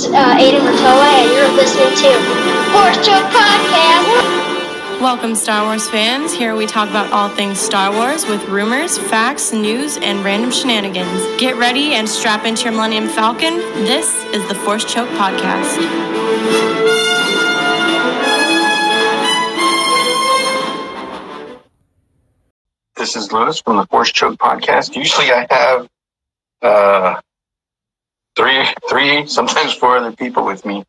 is Aidan Bertola, and you're listening to Force Choke Podcast. Welcome, Star Wars fans. Here we talk about all things Star Wars with rumors, facts, news, and random shenanigans. Get ready and strap into your Millennium Falcon. This is the Force Choke Podcast. This is Lewis from the Force Choke Podcast. Usually I have three, sometimes four other people with me,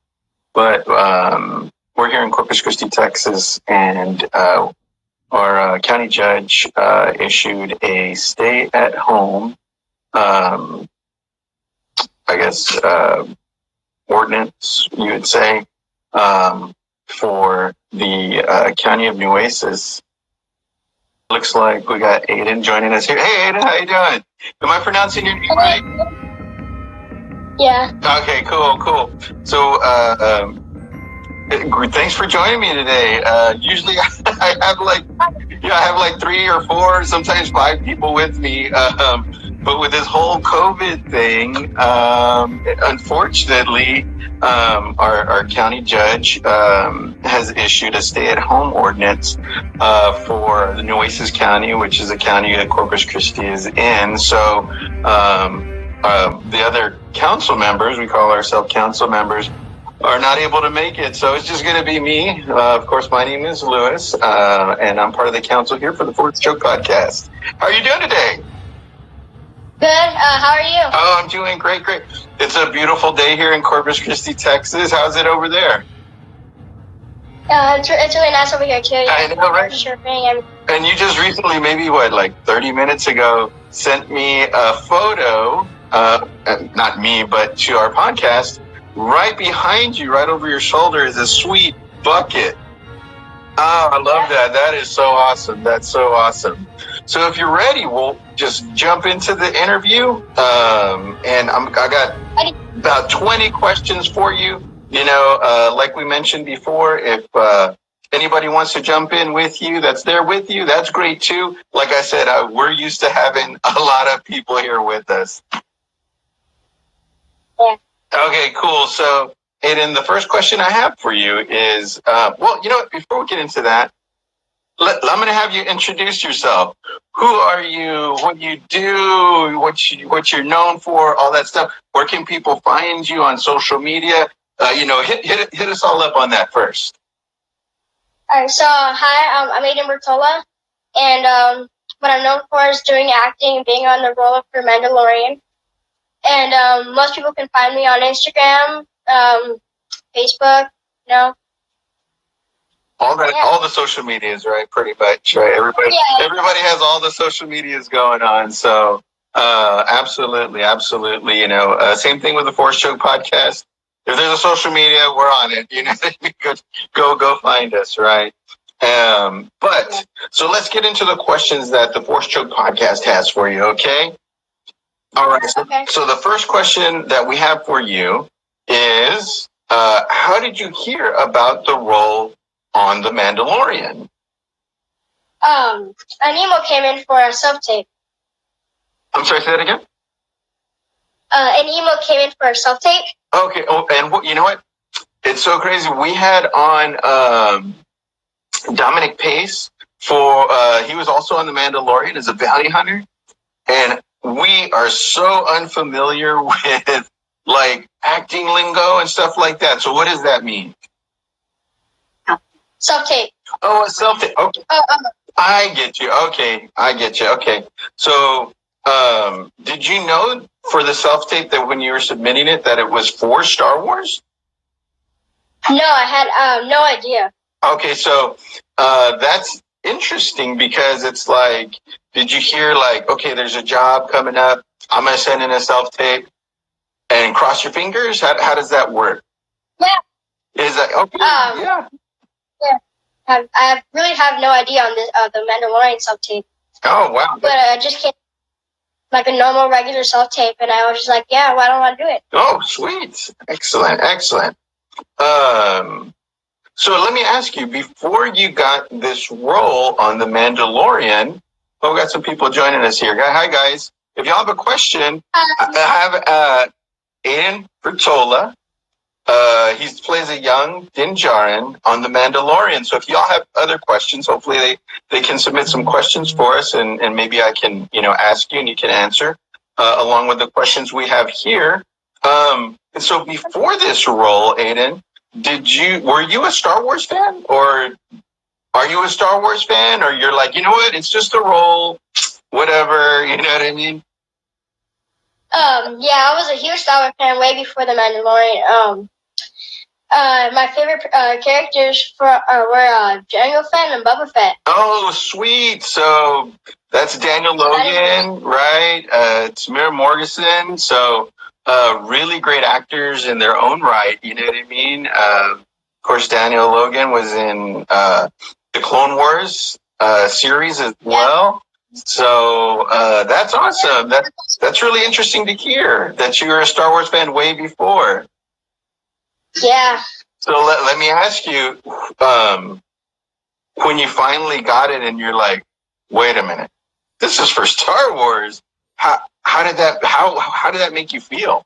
but we're here in Corpus Christi, Texas, and our county judge issued a stay-at-home, ordinance, you would say, for the county of Nueces. Looks like we got Aidan joining us here. Hey, Aidan, how you doing? Am I pronouncing your name right? Yeah. Okay, cool. So, thanks for joining me today. Usually I have like 3 or 4, sometimes 5 people with me. But with this whole COVID thing, unfortunately, our county judge has issued a stay-at-home ordinance for the Nueces County, which is a county that Corpus Christi is in. So the other council members, we call ourselves council members, are not able to make it. So it's just going to be me. Of course, my name is Lewis, and I'm part of the council here for the Force Choke Podcast. How are you doing today? Good. How are you? Oh, I'm doing great. It's a beautiful day here in Corpus Christi, Texas. How's it over there? It's really nice over here, too. I know, right? Chirping. And you just recently, maybe 30 minutes ago, sent me a photo, not me, but to our podcast. Right behind you, right over your shoulder, is a sweet bucket. Oh, I love that. That is so awesome. That's so awesome. So if you're ready, we'll just jump into the interview. And I got about 20 questions for you. You know, like we mentioned before, if anybody wants to jump in with you, that's there with you, that's great too. Like I said, we're used to having a lot of people here with us. Yeah. Okay, cool. So, Aidan, the first question I have for you is, before we get into that, I'm going to have you introduce yourself. Who are you? What do you do? What you're known for? All that stuff. Where can people find you on social media? Hit us all up on that first. All right. So, hi, I'm Aidan Bertola, and what I'm known for is doing acting and being on the role for Mandalorian. And most people can find me on Instagram, Facebook, All the social medias, right? Pretty much, right? Everybody has all the social medias going on. So, absolutely. Same thing with the Force Choke Podcast. If there's a social media, we're on it. Go find us, right? So let's get into the questions that the Force Choke Podcast has for you. Okay. All right. So the first question that we have for you is, how did you hear about the role on The Mandalorian? An email came in for a self-tape. I'm sorry, say that again? An email came in for a self-tape. Okay. Oh, and you know what? It's so crazy. We had on Dominic Pace for, he was also on The Mandalorian as a bounty hunter. And we are so unfamiliar with acting lingo and stuff like that. So what does that mean? Self-tape. Oh, a self-tape. Okay. I get you. Okay. Okay. So, did you know for the self-tape that when you were submitting it that it was for Star Wars? No, I had no idea. Okay, so that's interesting because it's like, did you hear okay, there's a job coming up, I'm going to send in a self-tape and cross your fingers? How does that work? Yeah. Is that, okay, yeah. Yeah. I really have no idea on this the Mandalorian self-tape. Oh, wow. But I just came like a normal, regular self-tape, and I was just like, yeah, why don't I do it? Oh, sweet. Excellent. So let me ask you, before you got this role on The Mandalorian, we got some people joining us here. Hi, guys. If y'all have a question, I have Aidan Bertola, He plays a young Din Djarin on The Mandalorian. So if y'all have other questions, hopefully they can submit some questions for us, and maybe I can ask you and you can answer along with the questions we have here. So before this role, Aidan, were you a Star Wars fan, or are you a Star Wars fan, or you're like, you know what, it's just a role, whatever, you know what I mean? Yeah, I was a huge Star Wars fan way before The Mandalorian. My favorite characters were Jango Fett and Boba Fett. Oh, sweet. So that's Daniel Logan, right? Tamir Morrison. So really great actors in their own right. You know what I mean? Of course, Daniel Logan was in the Clone Wars series as well. So that's awesome. That's really interesting to hear that you were a Star Wars fan way before. Yeah. So let me ask you, when you finally got it and you're like, wait a minute, this is for Star Wars. How did that make you feel?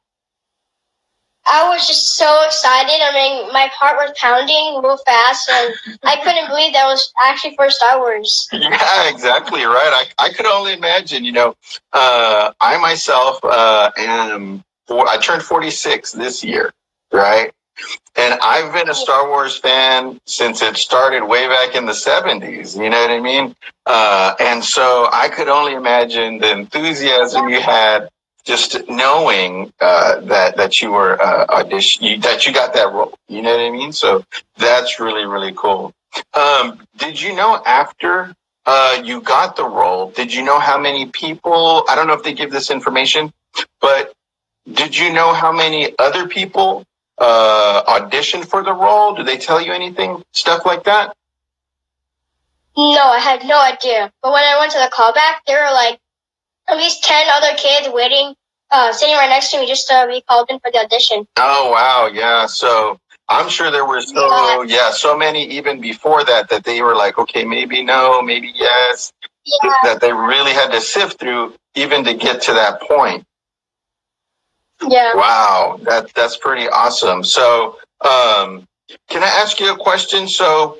I was just so excited. I mean, my heart was pounding real fast, and I couldn't believe that was actually for Star Wars. Yeah, exactly right. I could only imagine. I myself I turned 46 this year, right? And I've been a Star Wars fan since it started way back in the 70s. You know what I mean? And so I could only imagine the enthusiasm you had just knowing that you were that you got that role. You know what I mean? So that's really, really cool. Did you know after you got the role, did you know how many people, I don't know if they give this information, but did you know how many other people auditioned for the role? Do they tell you anything, stuff like that? No, I had no idea. But when I went to the callback, there were like at least 10 other kids waiting, sitting right next to me just to be called in for the audition. Oh, wow. Yeah. So I'm sure there were so many even before that they were like, okay, maybe no, maybe yes. Yeah. That they really had to sift through even to get to that point. Yeah. Wow, that's pretty awesome. So, can I ask you a question? So,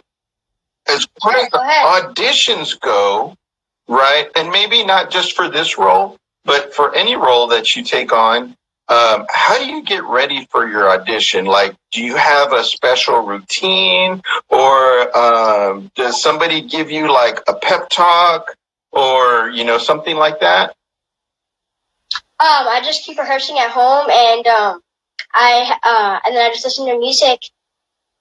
as far as auditions go, right, and maybe not just for this role, but for any role that you take on, how do you get ready for your audition? Like, do you have a special routine, or does somebody give you like a pep talk, or something like that? I just keep rehearsing at home, and then I just listen to music.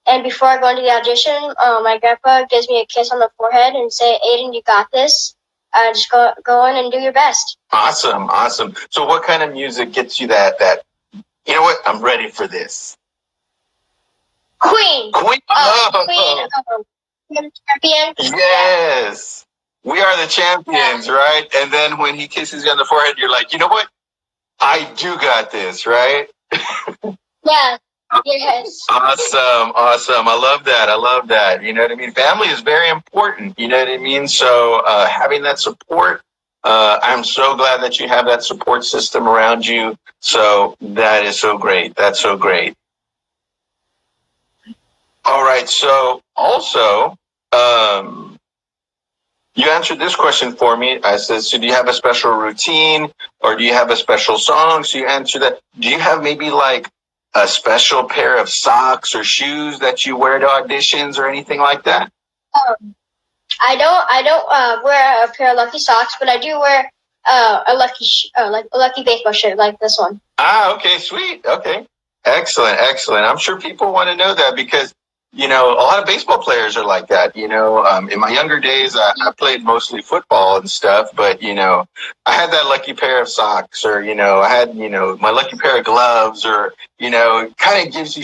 And before I go into the audition, my grandpa gives me a kiss on the forehead and say, "Aidan, you got this. Just go in and do your best." Awesome. So what kind of music gets you that you know what, I'm ready for this? Queen. Queen, champion. Yes. We are the champions, right? And then when he kisses you on the forehead, you're like, you know what? I do got this, right? Yeah. Yes. Awesome. I love that. You know what I mean? Family is very important. You know what I mean? So having that support, I'm so glad that you have that support system around you. So that is so great. That's so great. All right. So also, you answered this question for me. I said, so do you have a special routine, or do you have a special song? So you answered that. Do you have maybe like a special pair of socks or shoes that you wear to auditions or anything like that? I don't wear a pair of lucky socks, but I do wear a lucky baseball shirt like this one. Ah, okay, sweet. Okay, excellent. I'm sure people want to know that because a lot of baseball players are like that. In my younger days, I played mostly football and stuff, but I had that lucky pair of socks, or I had my lucky pair of gloves, or it kind of gives you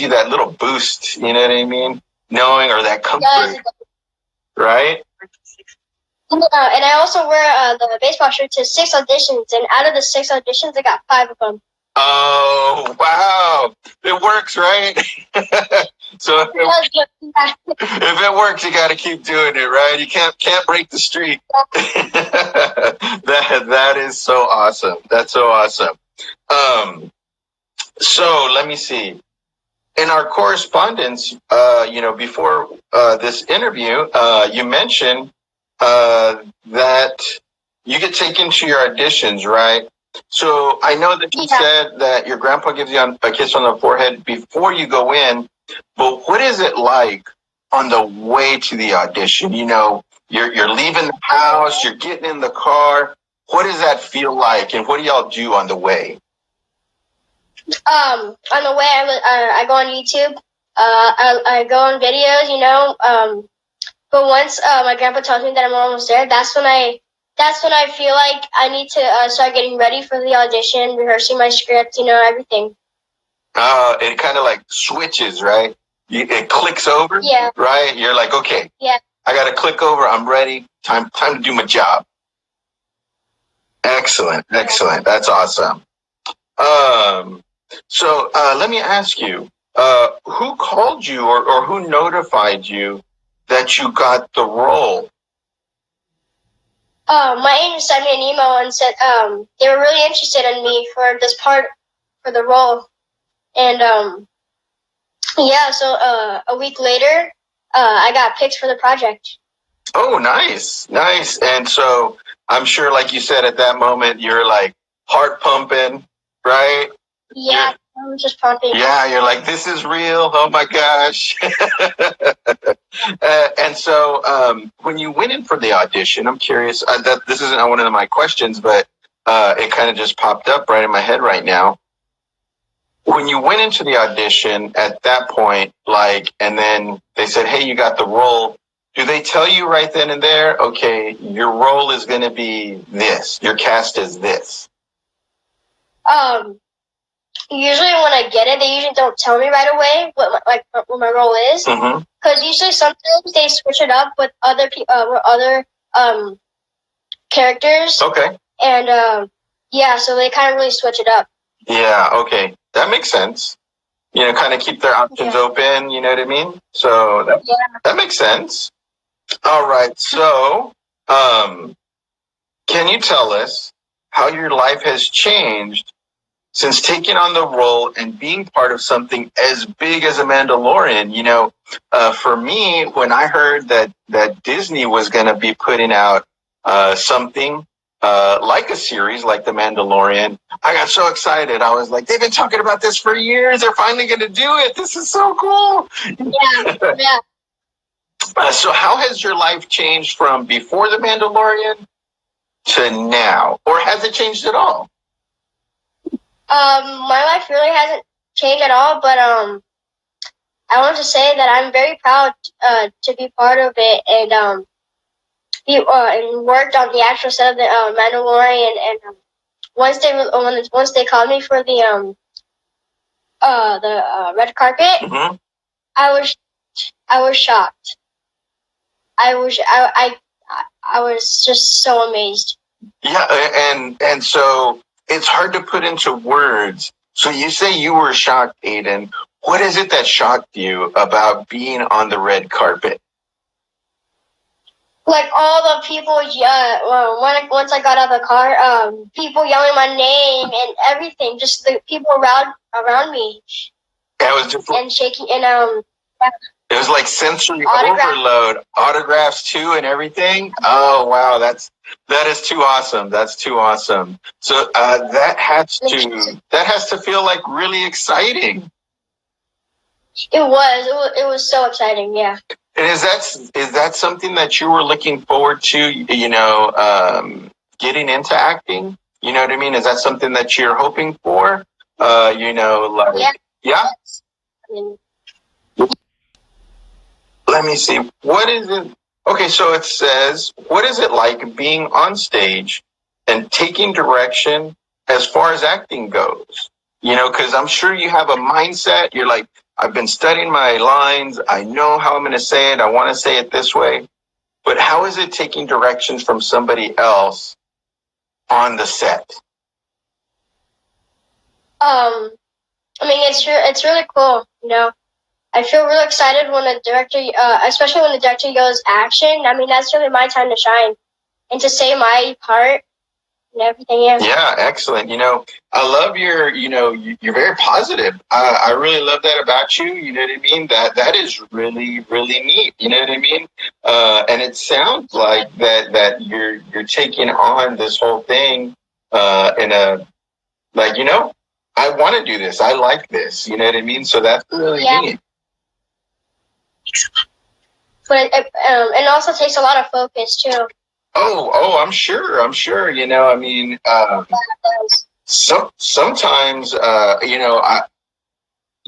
that little boost. You know what I mean? Knowing, or that comfort, right? And I also wear the baseball shirt to 6 auditions, and out of the 6 auditions, I got 5 of them. Oh, wow. It works, right? So if it works, you got to keep doing it, right? You can't break the streak. That is so awesome. That's so awesome. So let me see. In our correspondence, before this interview, you mentioned that you get taken to your auditions, right? So I know that you said that your grandpa gives you a kiss on the forehead before you go in, but what is it like on the way to the audition? You're leaving the house, you're getting in the car. What does that feel like, and what do y'all do on the way? On the way, I go on YouTube. I go on videos, but once my grandpa tells me that I'm almost there, that's when I feel like I need to start getting ready for the audition, rehearsing my script, everything. It kind of like switches, right? It clicks over, right? You're like, okay, I got to click over. I'm ready. Time to do my job. Excellent. That's awesome. So let me ask you, who called you or who notified you that you got the role? My agent sent me an email and said they were really interested in me for this part, for the role. And so a week later, I got picked for the project. Oh, nice. And so I'm sure, like you said, at that moment, you're like heart pumping, right? Yeah, I was just pumping. Yeah, you're like, this is real. Oh my gosh. And so when you went in for the audition, I'm curious, that this isn't one of my questions, but it kind of just popped up right in my head right now. When you went into the audition at that point, and then they said, hey, you got the role. Do they tell you right then and there, okay, your role is going to be this, your cast is this? Usually when I get it, they usually don't tell me right away what my role is. Because usually sometimes they switch it up with other characters. Okay. And so they kind of really switch it up. Yeah, okay. That makes sense. Kind of keep their options open, you know what I mean? So that makes sense. All right. So, can you tell us how your life has changed since taking on the role and being part of something as big as a Mandalorian? For me, when I heard that Disney was going to be putting out something like a series like The Mandalorian, I got so excited. I was like, they've been talking about this for years. They're finally going to do it. This is so cool. Yeah. So how has your life changed from before The Mandalorian to now? Or has it changed at all? My life really hasn't changed at all, but I want to say that I'm very proud to be part of it and worked on the actual set of the Mandalorian. And once they called me for the red carpet, I was shocked. I was just so amazed. Yeah, and so it's hard to put into words. So you say you were shocked, Aidan. What is it that shocked you about being on the red carpet? Like all the people, once I got out of the car, people yelling my name and everything, just the people around me. That was just and shaking and It was like sensory overload, autographs too, and everything. Oh wow, that is too awesome. That's too awesome. So that has to feel like really exciting. It was so exciting, yeah. And is that something that you were looking forward to? Getting into acting. You know what I mean? Is that something that you're hoping for? Yeah. Let me see. What is it? Okay, so it says, what is it like being on stage and taking direction as far as acting goes? Because I'm sure you have a mindset. You're like, I've been studying my lines. I know how I'm going to say it. I want to say it this way. But how is it taking directions from somebody else on the set? It's really cool, I feel really excited when the director, especially when the director goes action. That's really my time to shine and to say my part. and everything. Yeah. Yeah, excellent. I love you're very positive. I really love that about you. You know what I mean? That is really, really neat. You know what I mean? And it sounds like that you're taking on this whole thing in a like, I want to do this. I like this. You know what I mean? So that's really neat. But it also takes a lot of focus too. Oh, I'm sure. I mean, sometimes,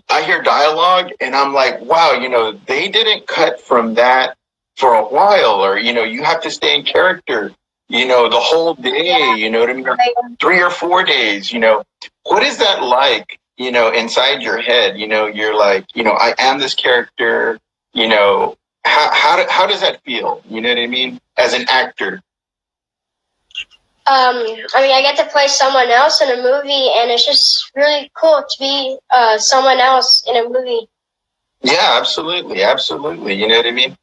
I hear dialogue and I'm like, wow, they didn't cut from that for a while, or, you have to stay in character, the whole day, you know what I mean? 3 or 4 days, what is that like, inside your head? You're like, I am this character, how does that feel? You know what I mean? As an actor. I get to play someone else in a movie, and it's just really cool to be someone else in a movie. Yeah, absolutely. You know what I mean?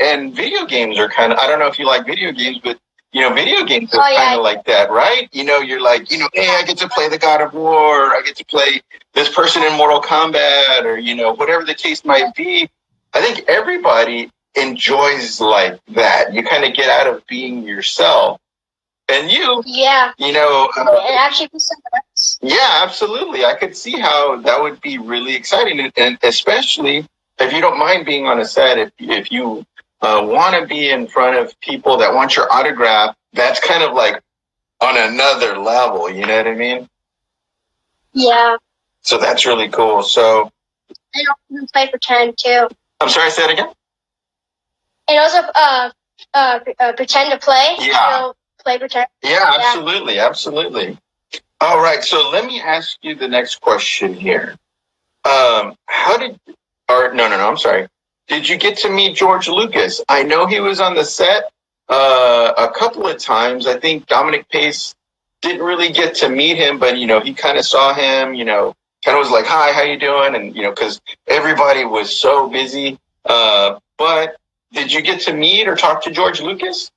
And video games are kind of, I don't know if you like video games, but, video games are kind of like that, right? You're like, hey, I get to play the God of War, I get to play this person in Mortal Kombat, or, whatever the case might be. I think everybody enjoys like that. You kind of get out of being yourself. And and actually be someone else. Yeah, absolutely. I could see how that would be really exciting, and especially if you don't mind being on a set. If you want to be in front of people that want your autograph, that's kind of like on another level. You know what I mean? Yeah. So that's really cool. So I also play pretend too. I'm sorry, say that again. And also pretend to play. Yeah. Play pretend. Yeah, absolutely. All right, so let me ask you the next question here. I'm sorry. Did you get to meet George Lucas? I know he was on the set a couple of times. I think Dominic Pace didn't really get to meet him, but, he kind of saw him, kind of was like, hi, how you doing? And, because everybody was so busy. But did you get to meet or talk to George Lucas?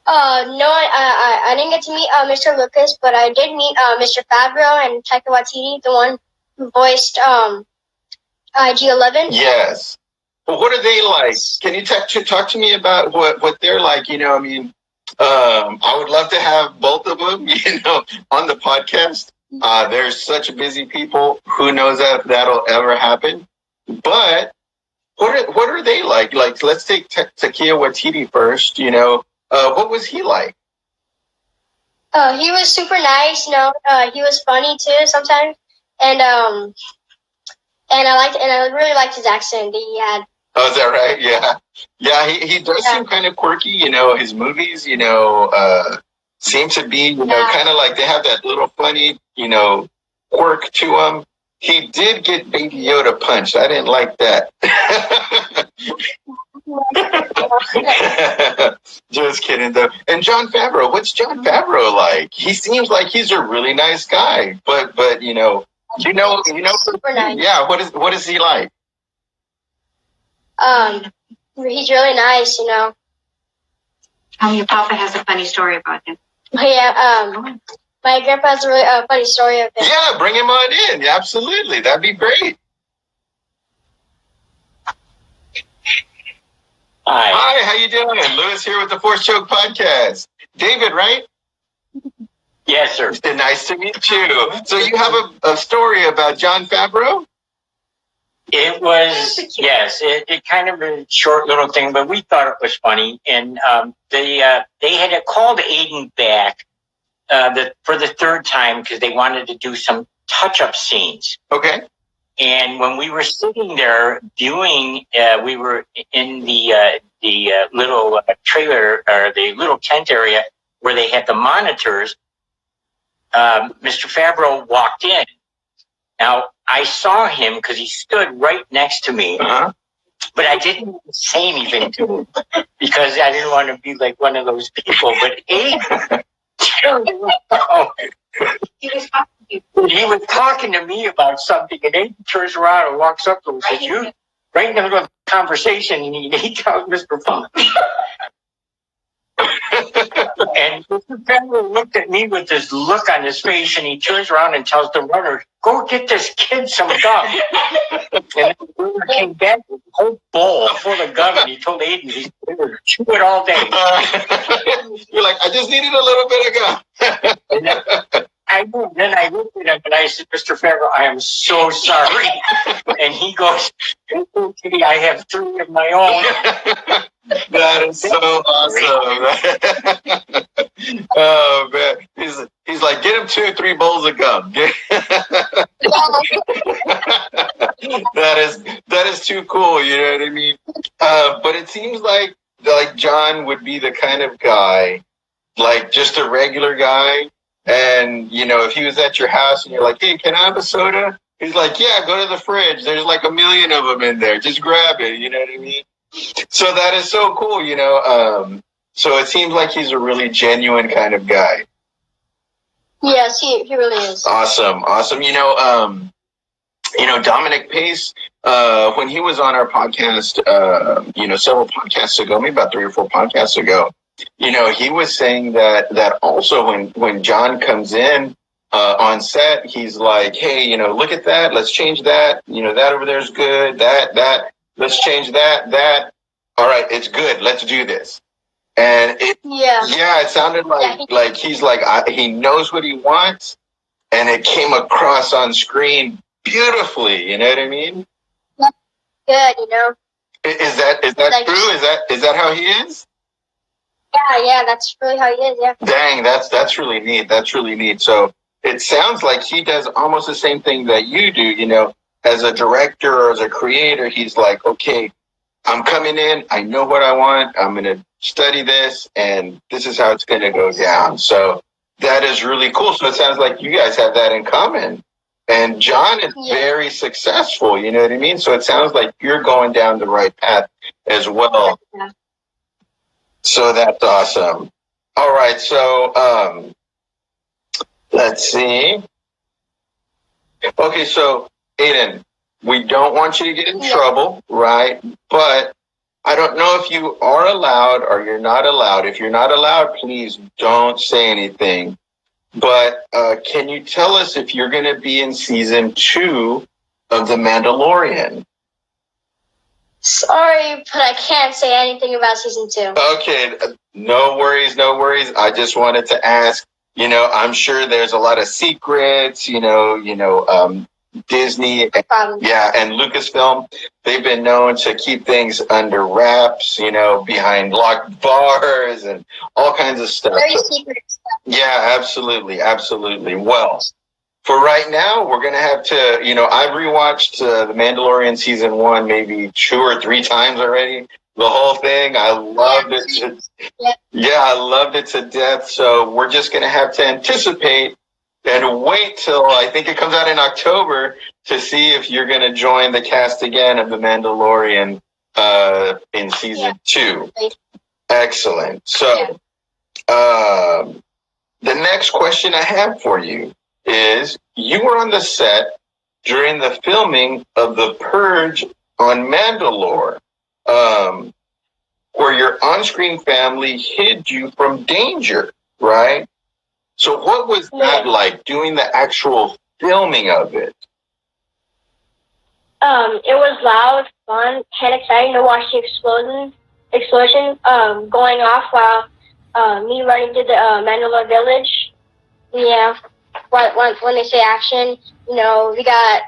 No, I didn't get to meet Mr. Lucas, but I did meet Mr. Favreau and Taika Waititi, the one who voiced IG-11. Yes. Well, what are they like? Can you talk to me about what they're like? I would love to have both of them, on the podcast. They're such busy people. Who knows if that'll ever happen? But what are they like? Like, let's take Taika Waititi first. What was he like? He was super nice. He was funny too sometimes, and I really liked his accent that he had. Oh, is that right? Yeah. He does seem kind of quirky. His movies, seem to be, kind of like they have that little funny, quirk to them. He did get Baby Yoda punched. I didn't like that. Just kidding, though. And Jon Favreau, what's Jon Favreau like? He seems like he's a really nice guy, but super nice. Yeah. What is he like? He's really nice. Your papa has a funny story about him. Yeah. My grandpa has a really funny story of him. Yeah, bring him on in. Yeah, absolutely, that'd be great. Hi, how you doing? Lewis here with the Force Choke Podcast. David, right? Yes, sir. Nice to meet you. So you have a story about Jon Favreau? It was, yes, it kind of a short little thing, but we thought it was funny. And they had called Aidan back for the third time because they wanted to do some touch-up scenes. Okay. And when we were sitting there viewing, we were in the little trailer or the little tent area where they had the monitors. Mr. Favreau walked in. Now, I saw him because he stood right next to me, but I didn't say anything to him because I didn't want to be like one of those people. But Aidan, he was talking to me about something, and Aidan turns around and walks up to him and says, "You right in the middle of the conversation," and he tells Mr. Funk. And Mr. Federer looked at me with this look on his face, and he turns around and tells the runner, "Go get this kid some gum." And the runner came back with a whole bowl full of gum, and he told Aidan he's going to chew it all day. You're like, I just needed a little bit of gum. Then I looked at him and I said, "Mr. Federer, I am so sorry." And he goes, "It's okay, I have 3 of my own." That is so awesome. Oh man, he's like, get him 2 or 3 bowls of gum. That is too cool. You know what I mean? But it seems like John would be the kind of guy, like just a regular guy. And if he was at your house and you're like, "Hey, can I have a soda?" He's like, "Yeah, go to the fridge. There's like 1,000,000 of them in there. Just grab it." You know what I mean? So that is so cool, So it seems like he's a really genuine kind of guy. Yes, he really is. Awesome. Dominic Pace, when he was on our podcast, several podcasts ago, maybe about 3 or 4 podcasts ago, he was saying that also when John comes in on set, he's like, "Hey, look at that. Let's change that. That over there is good. That. Let's change that. All right, it's good. Let's do this." And it sounded like he's like he knows what he wants, and it came across on screen beautifully. You know what I mean? Good. Is that like, true? Is that how he is? Yeah, that's really how he is. Yeah. Dang, that's really neat. That's really neat. So it sounds like he does almost the same thing that you do. As a director or as a creator, he's like, "Okay, I'm coming in. I know what I want. I'm going to study this, and this is how it's going to go down." So that is really cool. So it sounds like you guys have that in common. And John is very successful. You know what I mean? So it sounds like you're going down the right path as well. Yeah. So that's awesome. All right. So let's see. Okay. So Aidan, we don't want you to get in trouble, right? But I don't know if you are allowed or you're not allowed. If you're not allowed, please don't say anything. But can you tell us if you're going to be in season 2 of The Mandalorian? Sorry, but I can't say anything about season 2. Okay, no worries. I just wanted to ask. I'm sure there's a lot of secrets. Disney, and Lucasfilm, they've been known to keep things under wraps, behind locked bars and all kinds of stuff. Very secret stuff. Yeah, absolutely. Well, for right now, we're going to have to, I've rewatched The Mandalorian season 1 maybe 2 or 3 times already. The whole thing. I loved it. I loved it to death. So we're just going to have to anticipate and wait till I think it comes out in October to see if you're going to join the cast again of The Mandalorian in season 2. Excellent. So the next question I have for you is, you were on the set during the filming of The Purge on Mandalore, where your on-screen family hid you from danger, right? So what was that like, doing the actual filming of it? It was loud, fun, and exciting to watch the explosion going off while me running through the Mandalore village. Yeah, when they say action,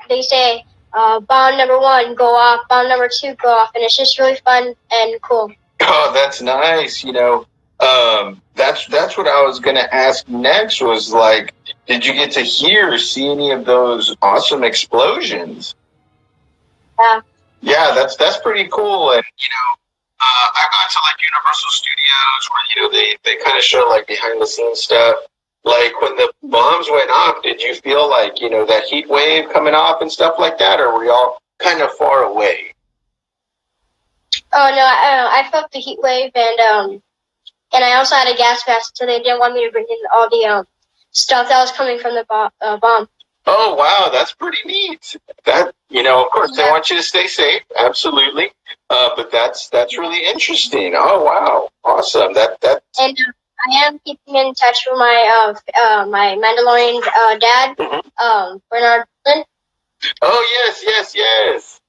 they say bomb number 1 go off, bomb number 2 go off, and it's just really fun and cool. Oh, that's nice. That's what I was going to ask next, was like, did you get to hear or see any of those awesome explosions? Yeah, that's pretty cool. And I got to like Universal Studios where they kind of show like behind the scenes stuff. Like when the bombs went off, did you feel like that heat wave coming off and stuff like that, or were y'all kind of far away? Oh no, I felt the heat wave, and I also had a gas mask, so they didn't want me to bring in all the stuff that was coming from the bomb. Oh wow, that's pretty neat. That of course they want you to stay safe, absolutely. But that's really interesting. Oh wow, awesome. And am keeping in touch with my my Mandalorian dad, Bernard. Oh yes.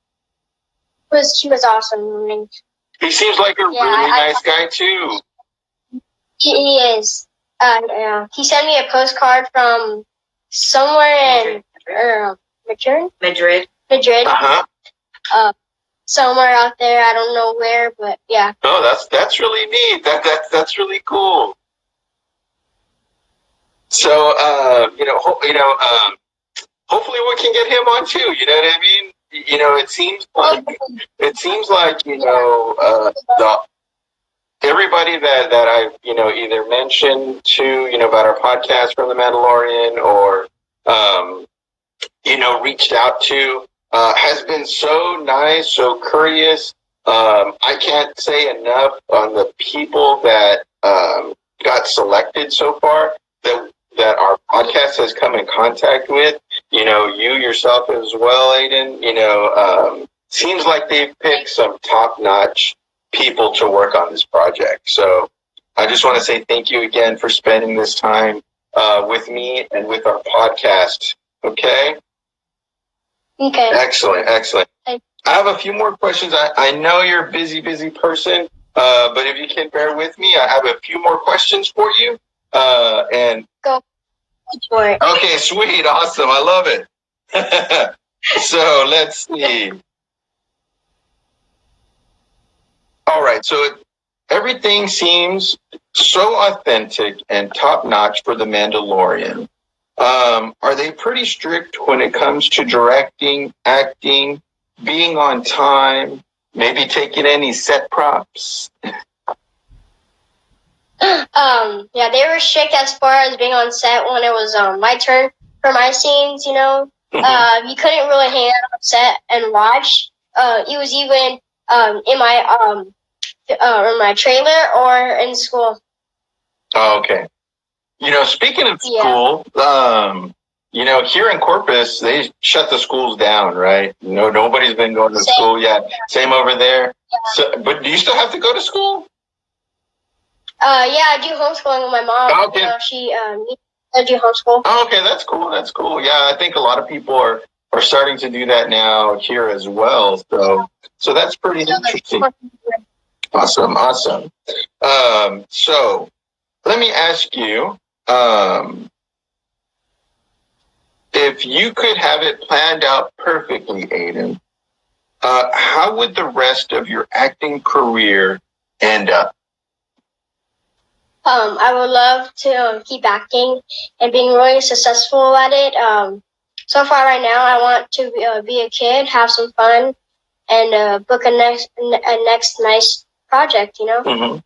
She was awesome. I mean, He seems like a really nice guy too. He is. Yeah. He sent me a postcard from somewhere in Madrid. Uh-huh. Somewhere out there. I don't know where, but yeah. Oh, that's really neat. That's really cool. So, hopefully we can get him on too. You know what I mean? You know, it seems like everybody that I've either mentioned to about our podcast from the Mandalorian or reached out to has been so nice, so courteous. I can't say enough on the people that got selected so far that our podcast has come in contact with. You yourself as well, Aidan. Seems like they've picked some top-notch people to work on this project. So I just want to say thank you again for spending this time with me and with our podcast. Okay? Okay. Excellent. I have a few more questions. I know you're a busy person, but if you can bear with me, I have a few more questions for you. And go for it. Okay, sweet. Awesome. I love it. So let's see. All right. So everything seems so authentic and top notch for The Mandalorian. Are they pretty strict when it comes to directing, acting, being on time, maybe taking any set props? Yeah, they were strict as far as being on set when it was my turn for my scenes. You couldn't really hang out on set and watch. It was even in my trailer or in school. Oh, okay. Speaking of school, here in Corpus, they shut the schools down, right? Nobody's been going to school yet. Same over there. Yeah. So, but do you still have to go to school? Yeah, I do homeschooling with my mom. Okay. I do homeschool. Oh, okay, that's cool. Yeah, I think a lot of people are starting to do that now here as well. So that's pretty interesting. Awesome. So let me ask you, if you could have it planned out perfectly, Aidan, how would the rest of your acting career end up? I would love to keep acting and being really successful at it. So far right now, I want to be a kid, have some fun, and book a next nice project, Mm-hmm.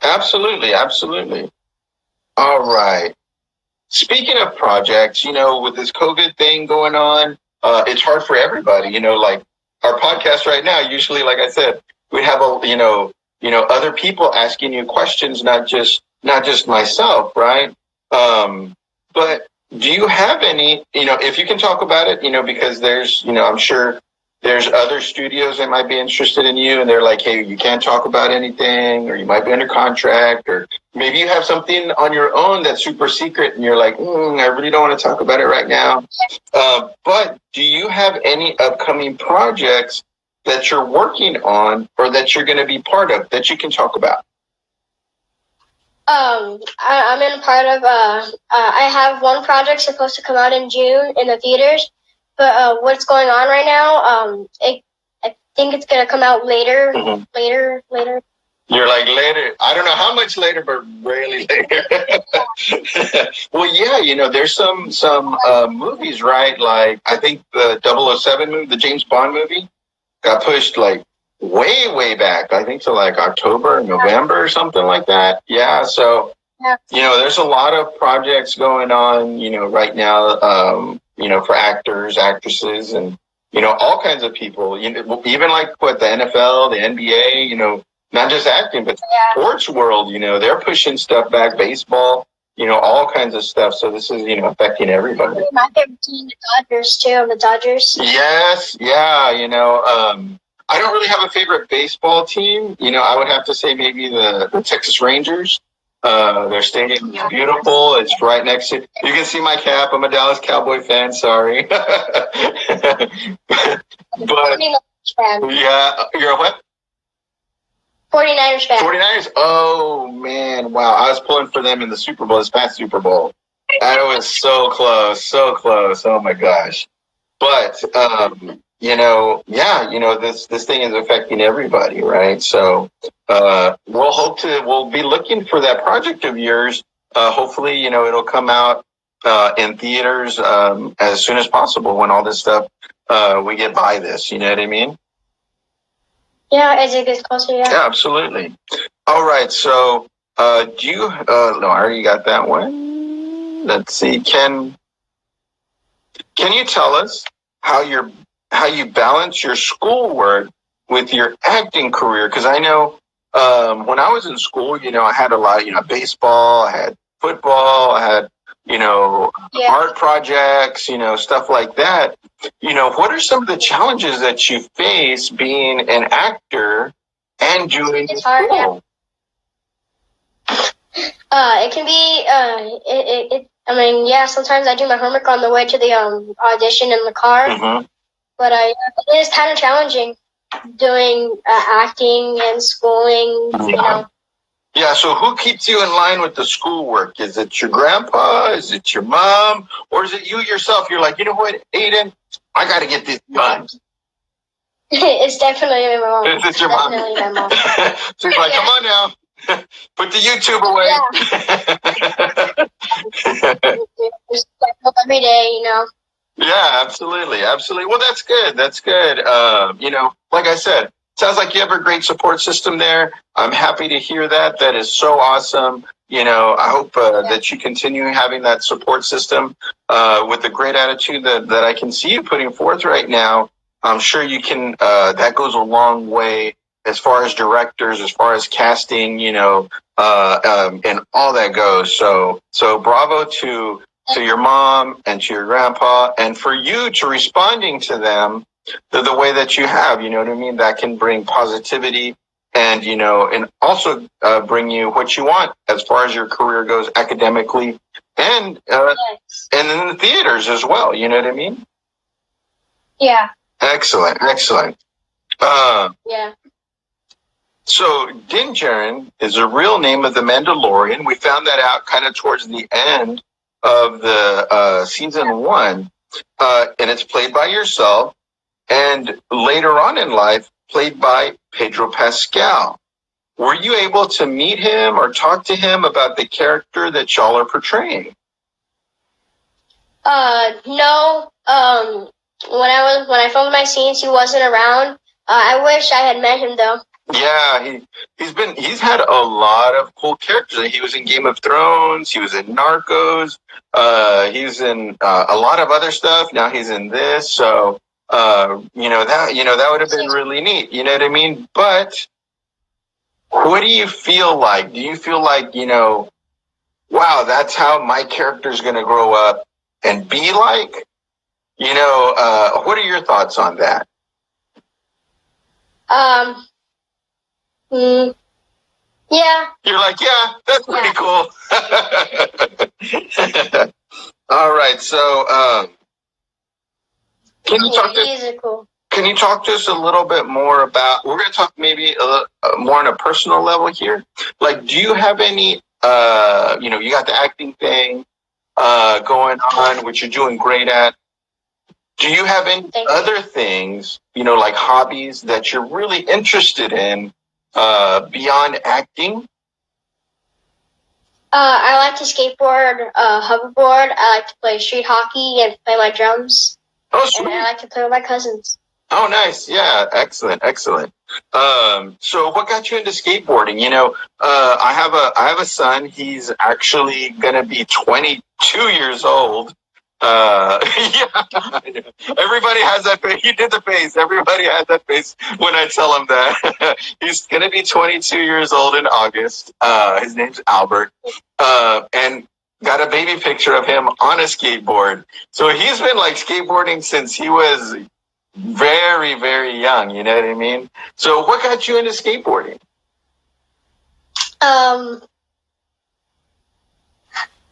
Absolutely. All right. Speaking of projects, with this COVID thing going on, it's hard for everybody. Like our podcast right now, usually, like I said, we have other people asking you questions, not just myself, right? But do you have any, if you can talk about it, because there's, I'm sure there's other studios that might be interested in you and they're like, hey, you can't talk about anything, or you might be under contract, or maybe you have something on your own that's super secret and you're like, I really don't want to talk about it right now. But do you have any upcoming projects that you're working on or that you're going to be part of that you can talk about? I'm in a part of, I have one project supposed to come out in June in the theaters, but what's going on right now, I think it's going to come out later, later. You're like later. I don't know how much later, but really later. Well, yeah, there's some movies, right? Like I think the 007 movie, the James Bond movie, got pushed like way back. I think to like October, November, or something like that. Yeah. So, there's a lot of projects going on, right now, for actors, actresses, and, all kinds of people, even like what the NFL, the NBA, not just acting, but sports world, they're pushing stuff back, baseball, all kinds of stuff. So this is, affecting everybody. My favorite team, the Dodgers, too. The Dodgers. Yes. Yeah. I don't really have a favorite baseball team. I would have to say maybe the Texas Rangers. Their stadium is beautiful. It's right next to. You can see my cap. I'm a Dallas Cowboy fan. Sorry, but yeah, you're a what? 49ers fan. 49ers. Oh man, wow! I was pulling for them in the Super Bowl, this past Super Bowl. And it was so close, so close. Oh my gosh! But this thing is affecting everybody, right? So we'll be looking for that project of yours. Hopefully, it'll come out in theaters as soon as possible when all this stuff we get by this. You know what I mean? Yeah, as it gets closer. Yeah. Yeah, absolutely. All right. So do you? No, I already got that one. Let's see. Can you tell us how you balance your schoolwork with your acting career? Because I know when I was in school, I had a lot of, baseball, I had football, I had, art projects, stuff like that. What are some of the challenges that you face being an actor and doing it's hard, school? It can be, sometimes I do my homework on the way to the audition in the car, but it is kind of challenging doing acting and schooling, Yeah, so who keeps you in line with the schoolwork? Is it your grandpa? Is it your mom? Or is it you yourself? You're like, you know what, Aidan, I got to get this done. It's definitely my mom. It's your mom. Definitely my mom. She's like, come on now. Put the YouTube away. Yeah. Every day, Yeah, absolutely. Absolutely. Well, that's good. That's good. Like I said, sounds like you have a great support system there. I'm happy to hear that. That is so awesome. I hope that you continue having that support system with the great attitude that I can see you putting forth right now. I'm sure you can. That goes a long way as far as directors, as far as casting, and all that goes. So bravo to your mom and to your grandpa, and for you to responding to them the way that you have, you know what I mean? That can bring positivity and, and also bring you what you want as far as your career goes academically and in the theaters as well. You know what I mean? Yeah. Excellent. Excellent. Yeah. So Din Djarin is the real name of the Mandalorian. We found that out kind of towards the end of the season 1, and it's played by yourself, and later on in life, played by Pedro Pascal. Were you able to meet him or talk to him about the character that y'all are portraying? No. When I filmed my scenes, he wasn't around. I wish I had met him though. Yeah, he's had a lot of cool characters. He was in Game of Thrones. He was in Narcos. He's in a lot of other stuff. Now he's in this. So that would have been really neat. You know what I mean? But what do you feel like? Do you feel like wow, that's how my character's going to grow up and be like? What are your thoughts on that? Yeah. You're like, yeah, that's pretty cool. All right, so can you talk to us a little bit more about? We're going to talk maybe more on a personal level here. Like, do you have any? You got the acting thing going on, which you're doing great at. Do you have any other things, like hobbies that you're really interested in beyond acting? I like to skateboard, hoverboard. I like to play street hockey and play my drums. Oh, sweet. And I like to play with my cousins. Oh, nice. Yeah, excellent. So what got you into skateboarding? I have a son. He's actually going to be 22 years old. Everybody has that face. He did the face. Everybody has that face when I tell him that. He's going to be 22 years old in August. His name's Albert. And got a baby picture of him on a skateboard. So he's been like skateboarding since he was very, very young. You know what I mean? So what got you into skateboarding?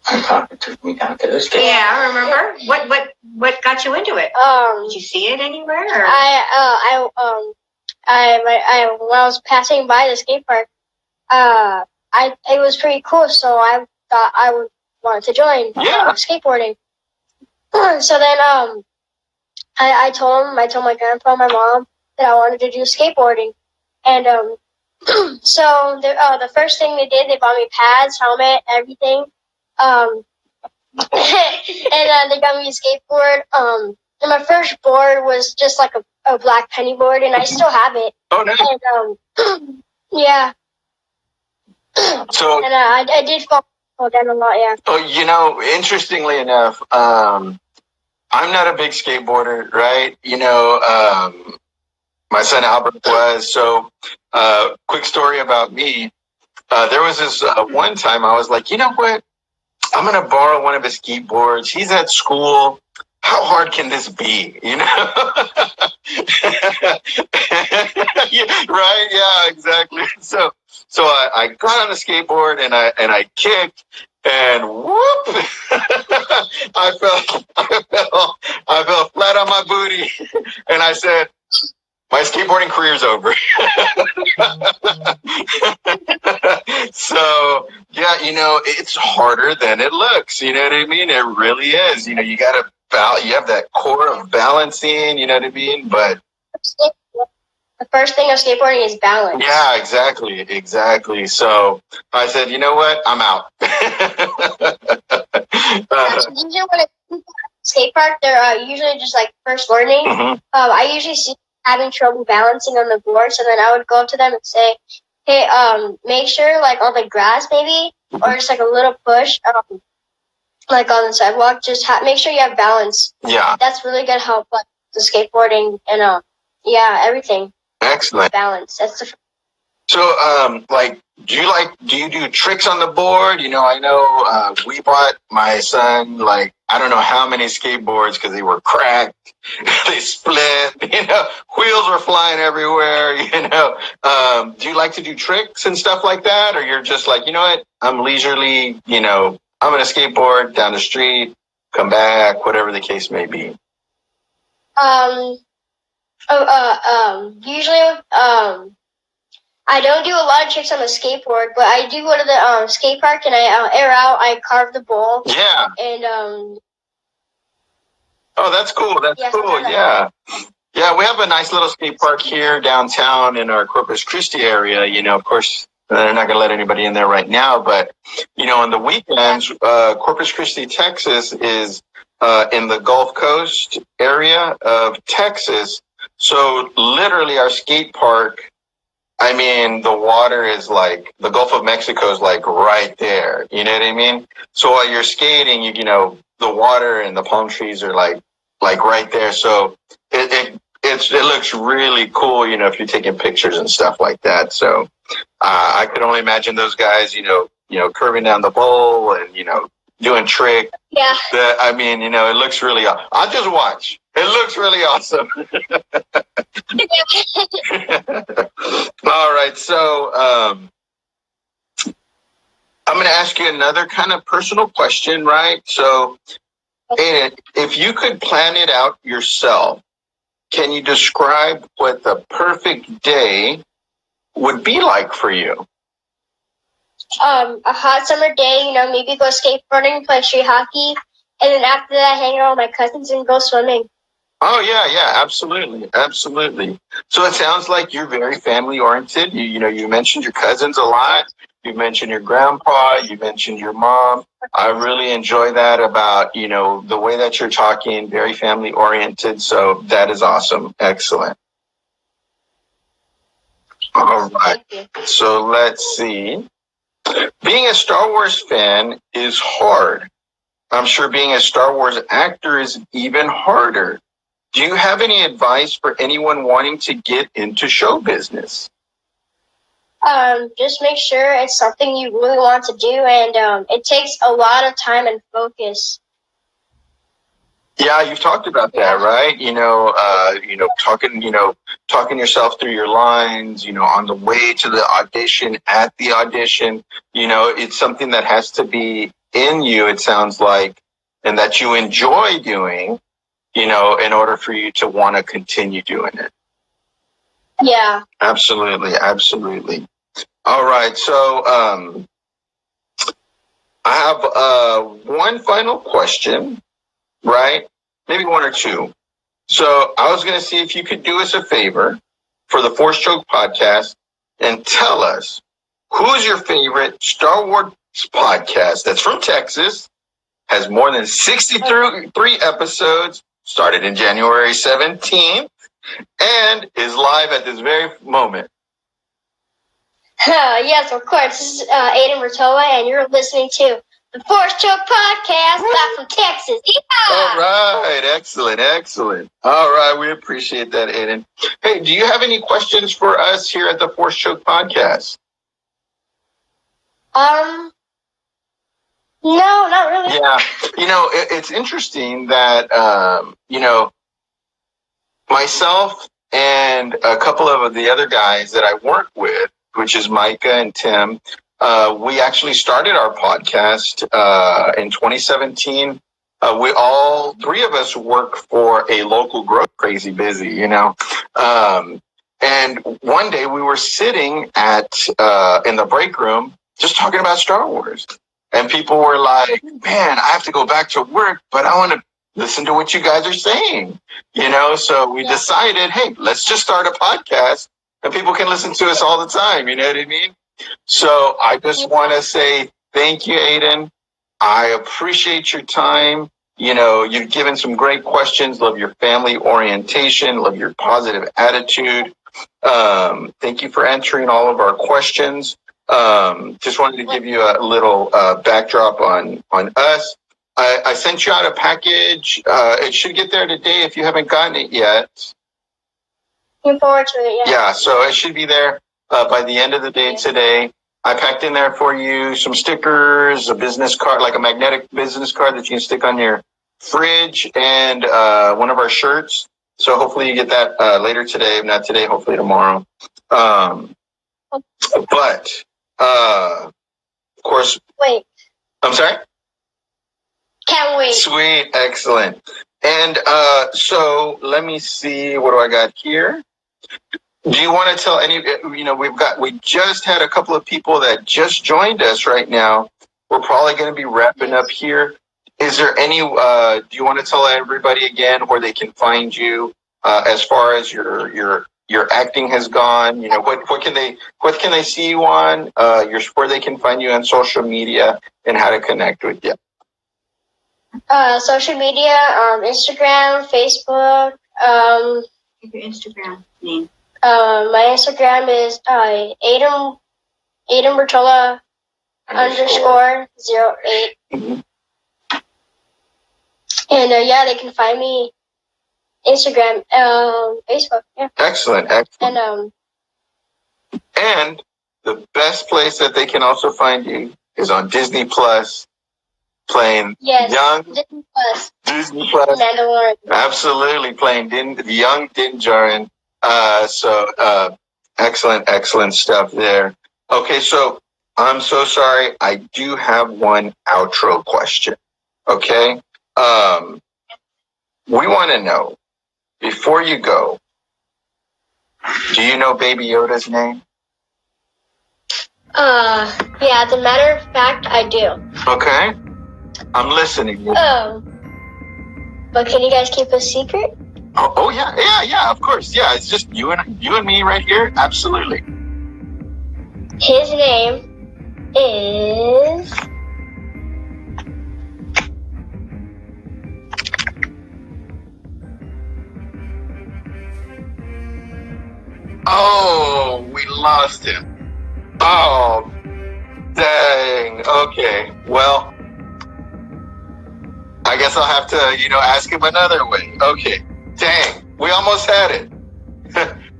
It took me down to those days. Yeah, I remember. What got you into it? Did you see it anywhere? Or? When I was passing by the skate park, it was pretty cool, so I thought I would want to join skateboarding. So then I told my grandpa and my mom that I wanted to do skateboarding, and so the first thing they did, they bought me pads, helmet, everything, and they got me a skateboard. And my first board was just like a black penny board, and I still have it. Oh, nice. And yeah. So, and I did fall down a lot, yeah. Oh, interestingly enough, I'm not a big skateboarder, right? My son Albert was. So, quick story about me. There was this one time I was like, you know what? I'm going to borrow one of his skateboards. He's at school. How hard can this be? Right? Yeah, exactly. So I got on the skateboard and I kicked and whoop! I fell flat on my booty and I said, my skateboarding career's over. So, yeah, it's harder than it looks. You know what I mean? It really is. You have that core of balancing, you know what I mean? But the first thing of skateboarding is balance. Yeah, exactly. So I said, you know what? I'm out. Usually when I skate park, they're usually just like first learning. Mm-hmm. I usually see having trouble balancing on the board, so then I would go up to them and say, hey, make sure like on the grass maybe, or just like a little push, like on the sidewalk, just make sure you have balance. Yeah. That's really gonna help like the skateboarding and everything. Excellent. Balance. That's the. So, do you do tricks on the board? I know we bought my son I don't know how many skateboards because they were cracked, they split. Wheels were flying everywhere. Do you like to do tricks and stuff like that, or you're just like, you know what? I'm leisurely. I'm gonna skateboard down the street, come back, whatever the case may be. Usually, I don't do a lot of tricks on the skateboard, but I do go to the skate park and I air out. I carve the bowl. Yeah. And Oh, that's cool. That's cool. Yeah. Yeah, we have a nice little skate park here downtown in our Corpus Christi area. Of course, they're not going to let anybody in there right now, but on the weekends, Corpus Christi, Texas is in the Gulf Coast area of Texas. So literally our skate park, the water is the Gulf of Mexico is right there. You know what I mean? So while you're skating, the water and the palm trees are like right there. So it looks really cool, if you're taking pictures and stuff like that. So I could only imagine those guys, curving down the bowl and, doing tricks. Yeah. It looks really, I'll just watch. It looks really awesome. All right. So I'm going to ask you another kind of personal question, right? So, Aidan, if you could plan it out yourself, can you describe what the perfect day would be like for you? A hot summer day, maybe go skateboarding, play street hockey, and then after that, hang out with my cousins and go swimming. Oh, yeah, absolutely. So it sounds like you're very family oriented. You mentioned your cousins a lot. You mentioned your grandpa. You mentioned your mom. I really enjoy that about, the way that you're talking, very family oriented. So that is awesome. Excellent. All right. So let's see. Being a Star Wars fan is hard. I'm sure being a Star Wars actor is even harder. Do you have any advice for anyone wanting to get into show business? Just make sure it's something you really want to do, and it takes a lot of time and focus. Yeah, you've talked about that, right? Talking yourself through your lines, on the way to the audition, at the audition, it's something that has to be in you, it sounds like, and that you enjoy doing, in order for you to want to continue doing it. Yeah. Absolutely. Absolutely. All right. So, I have one final question, right? Maybe one or two. So I was going to see if you could do us a favor for the Force Choke podcast and tell us who's your favorite Star Wars podcast that's from Texas, has more than 63 episodes, started in January 17th, and is live at this very moment. Yes, of course. This is Aidan Bertola, and you're listening to the Force Choke Podcast, live from Texas. Yeah! All right. Excellent. Excellent. All right. We appreciate that, Aidan. Hey, do you have any questions for us here at the Force Choke Podcast? No, not really. Yeah. It's interesting that, myself and a couple of the other guys that I work with, which is Micah and Tim, we actually started our podcast in 2017. We all three of us work for a local grocery, crazy busy, and one day we were sitting in the break room just talking about Star Wars, and people were like, man, I have to go back to work, but I want to listen to what you guys are saying, so we decided, hey, let's just start a podcast and people can listen to us all the time. You know what I mean? So I just want to say thank you, Aidan. I appreciate your time. You've given some great questions. Love your family orientation. Love your positive attitude. Thank you for answering all of our questions. Just wanted to give you a little backdrop on us. I sent you out a package. It should get there today if you haven't gotten it yet. Looking forward to it, Yeah, so it should be there by the end of the day today. I packed in there for you some stickers, a business card, like a magnetic business card that you can stick on your fridge, and one of our shirts. So hopefully you get that later today. If not today, hopefully tomorrow. But, of course... Wait. I'm sorry? Can't wait. Sweet. Excellent. And so let me see. What do I got here? Do you want to tell any, we just had a couple of people that just joined us right now. We're probably going to be wrapping up here. Is there any, do you want to tell everybody again where they can find you as far as your acting has gone? What can they see you on, where they can find you on social media and how to connect with you? Social media, Instagram, Facebook. Your Instagram name. My Instagram is Aidan Bertola _08. And they can find me Instagram, Facebook. Yeah. Excellent. And the best place that they can also find you is on Disney Plus, playing Disney Plus Mandalorian. Absolutely, playing young Din Djarin. So excellent stuff there. Okay, so I'm so sorry. I do have one outro question. Okay, we want to know, before you go, do you know Baby Yoda's name? As a matter of fact, I do. Okay, I'm listening. But can you guys keep a secret? Oh yeah, of course. Yeah, it's just you and me right here. Absolutely. His name is... Oh, we lost him. Oh, dang. Okay, well, I guess I'll have to, ask him another way. Okay, dang. We almost had it.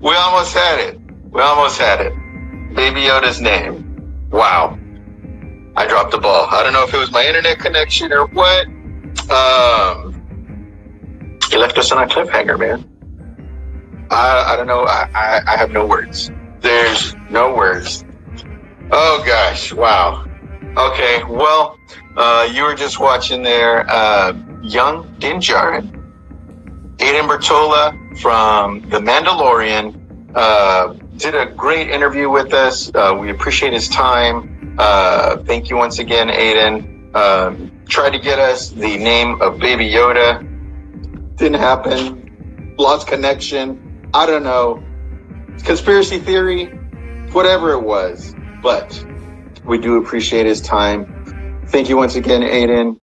We almost had it. Baby Yoda's name. Wow. I dropped the ball. I don't know if it was my internet connection or what. He left us on a cliffhanger, man. I don't know. I have no words. There's no words. Oh gosh. Wow. Okay. Well, You were just watching there, young Din Djarin, Aidan Bertola from The Mandalorian, did a great interview with us. We appreciate his time. Thank you once again, Aidan. Tried to get us the name of Baby Yoda. Didn't happen. Lost connection. I don't know. Conspiracy theory, whatever it was. But we do appreciate his time. Thank you once again, Aidan.